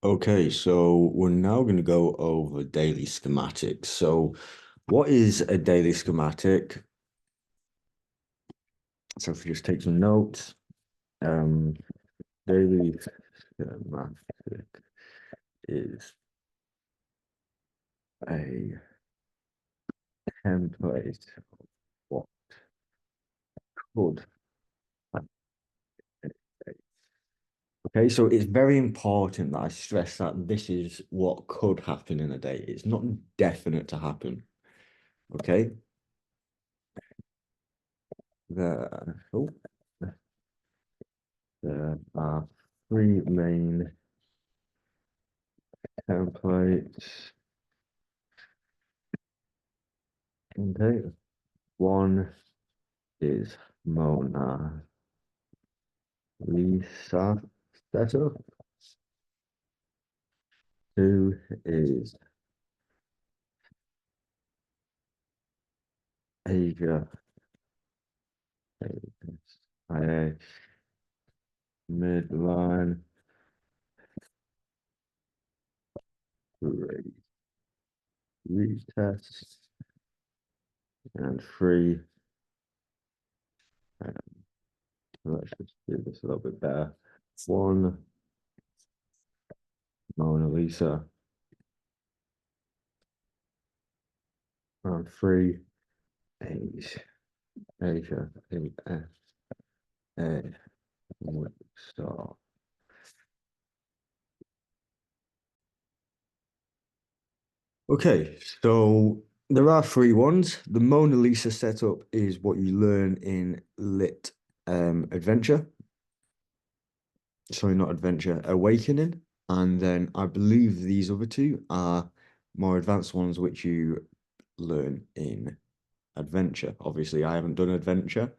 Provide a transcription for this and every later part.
Okay, so we're now going to go over daily schematics. So, what is a daily schematic? So, if you just take some notes, um, daily schematic is a template of what could happen. Okay, so it's very important that I stress that this is what could happen in a day. It's not definite to happen. Okay, oh, there are three main templates. Okay, one is Mona Lisa setup. Two is Asia IA midline retest. And three, um, let's just do this a little bit better. One Mona Lisa and three Asia Asia A star. Okay, so there are three ones. The Mona Lisa setup is what you learn in Lit Adventure. Sorry, not Adventure, Awakening. And then I believe these other two are more advanced ones which you learn in Adventure. Obviously, I haven't done Adventure.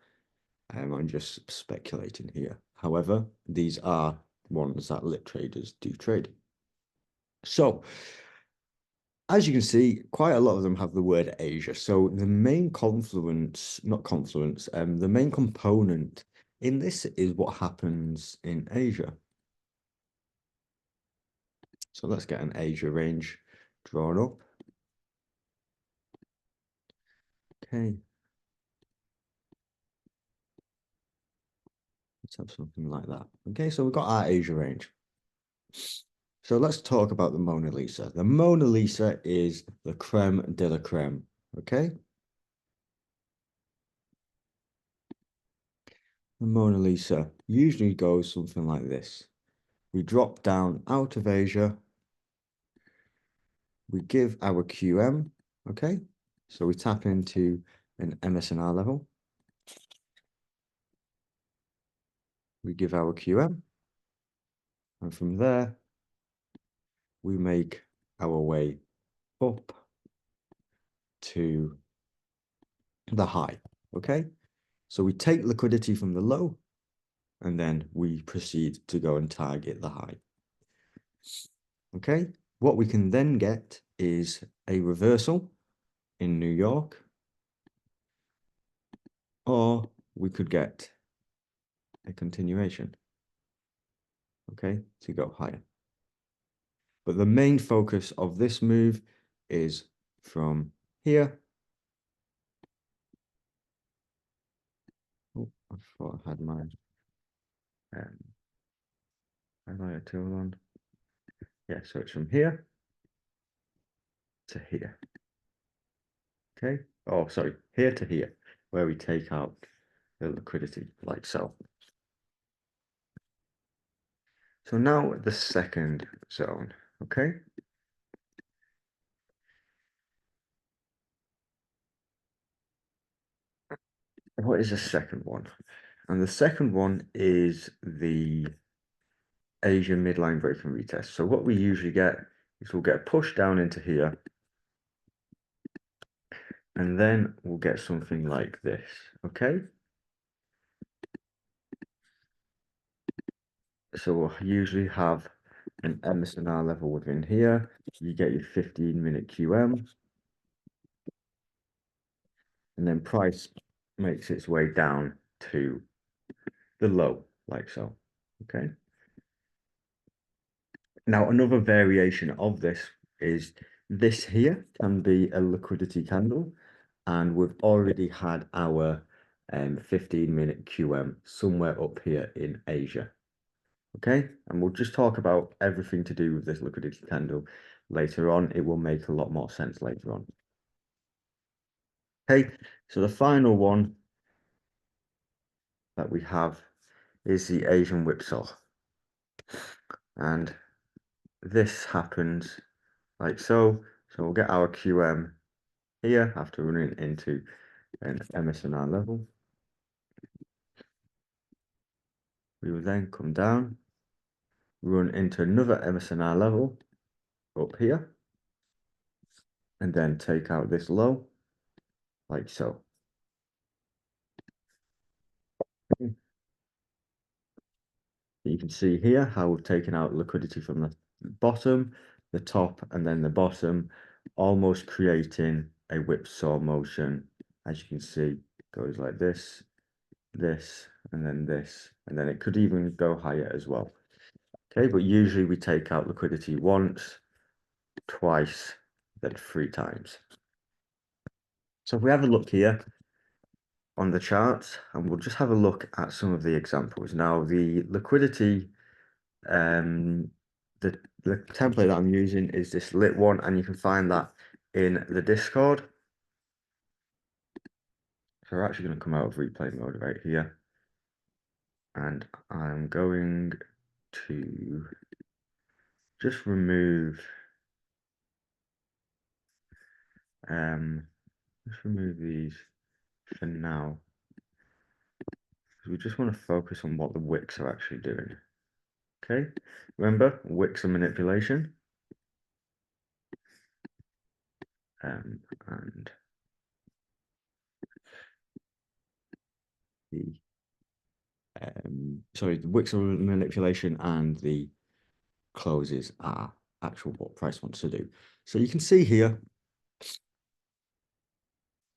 I'm just speculating here. However, these are ones that lit traders do trade. So, as you can see, quite a lot of them have the word Asia. So the main confluence, not confluence, the main component in this is what happens in Asia. So let's get an Asia range drawn up. Okay. Let's have something like that. Okay, so we've got our Asia range. So let's talk about the Mona Lisa. The Mona Lisa is the creme de la creme. Okay. The Mona Lisa usually goes something like this. We drop down out of Asia. We give our QM. Okay. So we tap into an MSNR level. We give our QM. And from there, we make our way up to the high. Okay. So we take liquidity from the low and then we proceed to go and target the high. Okay. What we can then get is a reversal in New York, or we could get a continuation. Okay. To go higher. But the main focus of this move is from here. Oh, I thought I had my highlighter tool on. Yeah, so it's from here to here. Okay. Oh, sorry, here to here, where we take out the liquidity, like so. So now the second zone, okay? What is the second one? And the second one is the Asian midline break and retest. So what we usually get is we'll get pushed down into here, and then we'll get something like this, okay? So we'll usually have an MSNR level within here. You get your 15-minute QM. And then price makes its way down to the low, like so, okay? Now, another variation of this here can be a liquidity candle, and we've already had our 15-minute QM somewhere up here in Asia. Okay, and we'll just talk about everything to do with this liquidity candle later on. It will make a lot more sense later on. Okay, so the final one that we have is the Asian whipsaw. And this happens like so. So we'll get our QM here after running into an MSNR level. We will then come down, run into another MSNR level up here, and then take out this low like so. You can see here how we've taken out liquidity from the bottom, the top, and then the bottom, almost creating a whipsaw motion. As you can see, goes like this, this, and then it could even go higher as well. Okay, but usually we take out liquidity once, twice, then 3 times. So if we have a look here on the charts, and we'll just have a look at some of the examples. Now, the liquidity, the template that I'm using is this lit one, and you can find that in the Discord. So we're actually going to come out of replay mode right here, and I'm going to just remove these for now. We just want to focus on what the wicks are actually doing. Okay, remember, wicks are manipulation. And the sorry, the wicks are manipulation, and the closes are actual what price wants to do. So you can see here,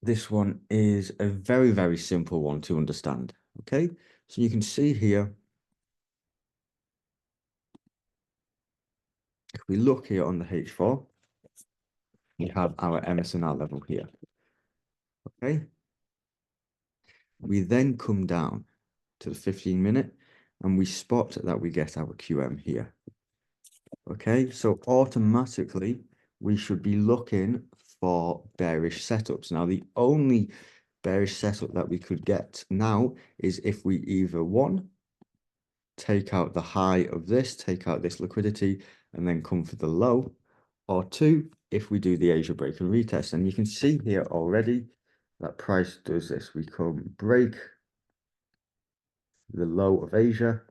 this one is a very, very simple one to understand. Okay, so you can see here, if we look here on the H4, we have our MSNR level here. Okay, we then come down to the 15-minute, and we spot that we get our QM here. Okay, so automatically we should be looking for bearish setups. Now, the only bearish setup that we could get now is if we either one, take out the high of this, take out this liquidity, and then come for the low, or two, if we do the Asia break and retest. And you can see here already that price does this. We come break the low of Asia,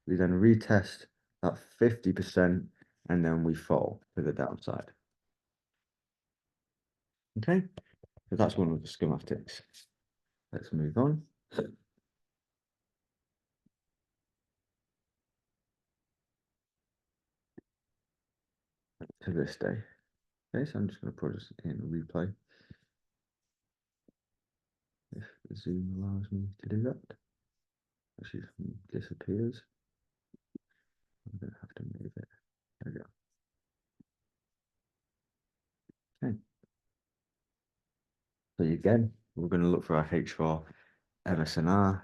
we then retest that 50%, and then we fall to the downside. Okay, so that's one of the schematics. Let's move on to this day. Okay, so I'm just going to put us in replay if the Zoom allows me to do that. Actually, disappears. I'm going to have to move it. There we go. Okay. So again, we're going to look for our H4 MSNR.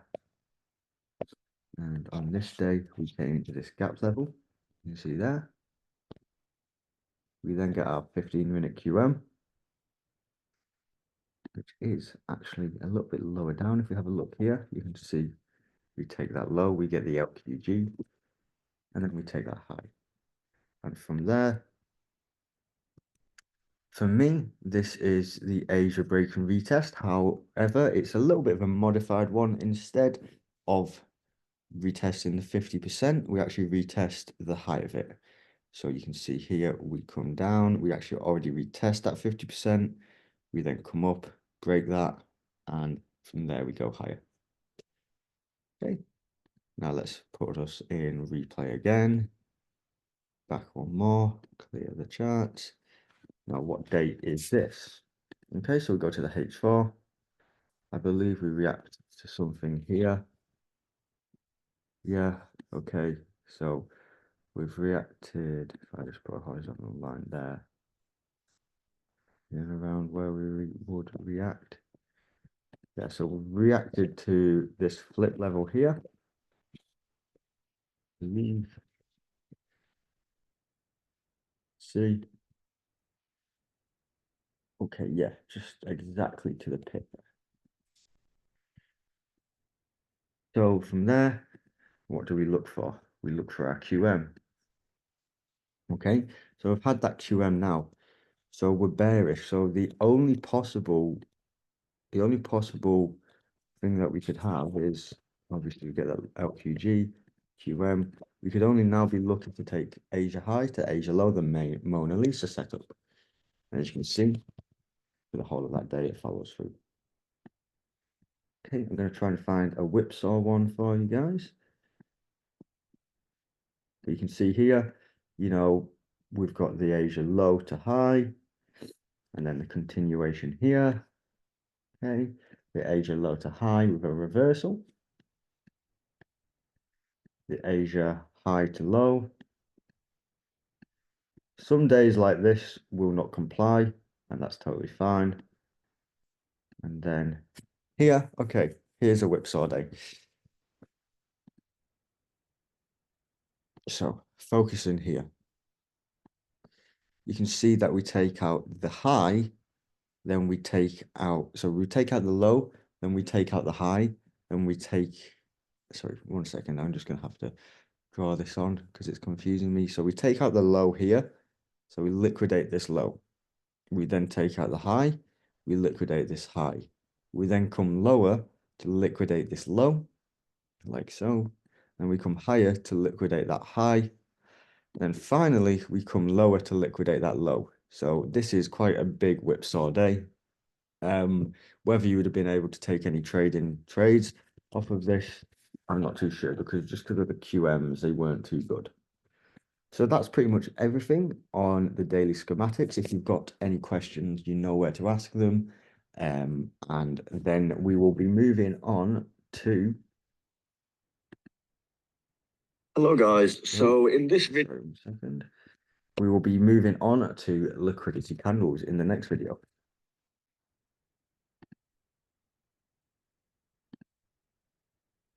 And on this day, we came into this gap level. You can see there. We then get our 15-minute QM, which is actually a little bit lower down. If we have a look here, you can see we take that low, we get the LQG, and then we take that high. And from there, for me, this is the Asia break and retest. However, it's a little bit of a modified one. Instead of retesting the 50%, we actually retest the high of it. So you can see here, we come down, we actually already retest that 50%. We then come up, break that, and from there we go higher. Okay, now let's put us in replay again. Back one more, clear the charts. Now, what date is this? Okay, so we go to the H4. I believe we react to something here. Yeah, okay, so we've reacted, if I just put a horizontal line there, and around where we would react. Yeah, so we've reacted to this flip level here. Leave. See. Okay, yeah, just exactly to the pip. So from there, what do we look for? We look for our QM. Okay, so we've had that QM now. So we're bearish. So the only possible thing that we could have is obviously we get that LQG, QM. We could only now be looking to take Asia high to Asia low, the main Mona Lisa setup. And as you can see, for the whole of that day, it follows through. Okay, I'm going to try and find a whipsaw one for you guys. So you can see here, you know, we've got the Asia low to high, and then the continuation here. Okay, the Asia low to high with a reversal. The Asia high to low. Some days like this will not comply, and that's totally fine. And then here, okay, here's a whipsaw day. So focusing here, you can see that we take out the high, then we take out, so we take out the low, then we take out the high, then we take, sorry, 1 second, I'm just going to have to draw this on because it's confusing me. So we take out the low here, so we liquidate this low. We then take out the high, we liquidate this high. We then come lower to liquidate this low, like so. And we come higher to liquidate that high. Then finally, we come lower to liquidate that low. So this is quite a big whipsaw day. Whether you would have been able to take any trading trades off of this, I'm not too sure because of the QMs, they weren't too good. So that's pretty much everything on the daily schematics. If you've got any questions, you know where to ask them. And then we will be moving on to. Hello guys, so in this video, we will be moving on to liquidity candles in the next video.